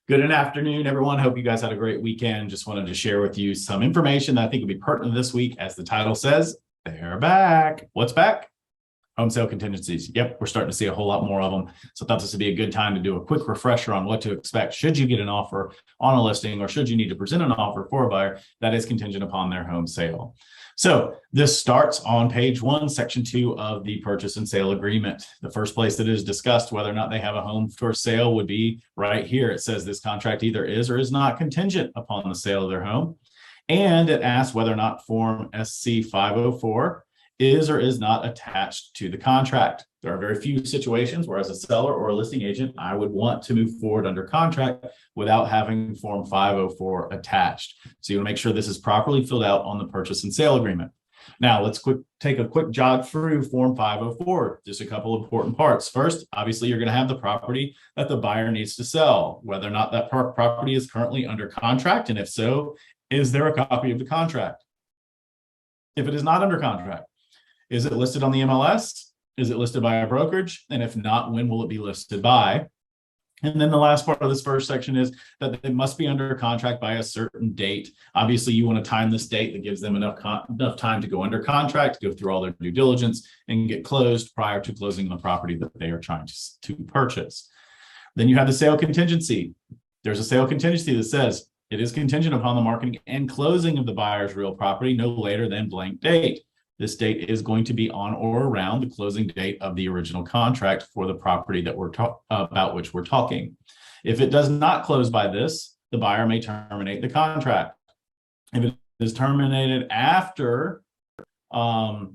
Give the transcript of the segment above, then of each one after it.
Good afternoon, everyone. Hope you guys had a great weekend. Just wanted to share with you some information that I think will be pertinent this week. As the title says, they're back. What's back? Home sale contingencies. Yep, we're starting to see a whole lot more of them. So I thought this would be a good time to do a quick refresher on what to expect should you get an offer on a listing or should you need to present an offer for a buyer that is contingent upon their home sale. So this starts on page 1, section 2 of the purchase and sale agreement. The first place that is discussed whether or not they have a home for sale would be right here. It says this contract either is or is not contingent upon the sale of their home. And it asks whether or not form SC 504 is or is not attached to the contract. There are very few situations where as a seller or a listing agent, I would want to move forward under contract without having form 504 attached. So you want to make sure this is properly filled out on the purchase and sale agreement. Now let's take a quick jog through form 504, just a couple of important parts. First, obviously you're going to have the property that the buyer needs to sell, whether or not that property is currently under contract. And if so, is there a copy of the contract? If it is not under contract, is it listed on the MLS? Is it listed by a brokerage? And if not, when will it be listed by? And then the last part of this first section is that it must be under contract by a certain date. Obviously, you want to time this date that gives them enough time to go under contract, go through all their due diligence, and get closed prior to closing the property that they are trying to purchase. Then you have the sale contingency. There's a sale contingency that says it is contingent upon the marketing and closing of the buyer's real property no later than blank date. This date is going to be on or around the closing date of the original contract for the property that we're about which we're talking. If it does not close by this, the buyer may terminate the contract. If it is terminated after the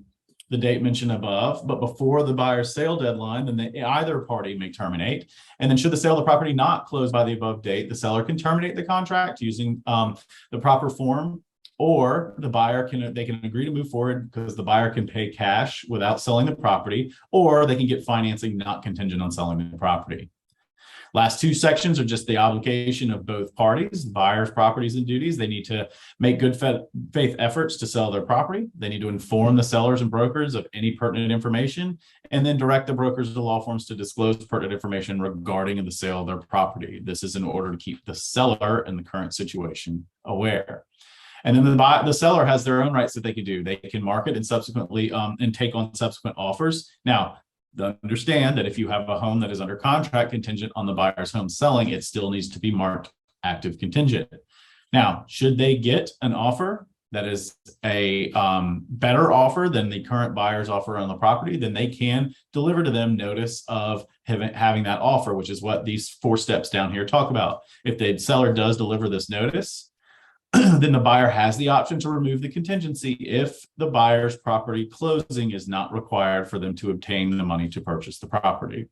date mentioned above, but before the buyer's sale deadline, then either party may terminate. And then should the sale of the property not close by the above date, the seller can terminate the contract using the proper form, or the buyer can agree to move forward because the buyer can pay cash without selling the property, or they can get financing not contingent on selling the property. Last two sections are just the obligation of both parties, buyers, properties, and duties. They need to make good faith efforts to sell their property. They need to inform the sellers and brokers of any pertinent information, and then direct the brokers or law firms to disclose pertinent information regarding the sale of their property. This is in order to keep the seller in the current situation aware. And then the seller has their own rights that they can do. They can market and subsequently and take on subsequent offers. Now, understand that if you have a home that is under contract contingent on the buyer's home selling, it still needs to be marked active contingent. Now, should they get an offer that is a better offer than the current buyer's offer on the property, then they can deliver to them notice of having that offer, which is what these 4 steps down here talk about. If the seller does deliver this notice, then the buyer has the option to remove the contingency if the buyer's property closing is not required for them to obtain the money to purchase the property.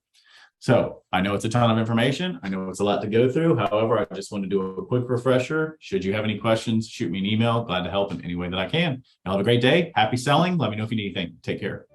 So I know it's a ton of information. I know it's a lot to go through. However, I just want to do a quick refresher. Should you have any questions, shoot me an email. Glad to help in any way that I can. Y'all have a great day. Happy selling. Let me know if you need anything. Take care.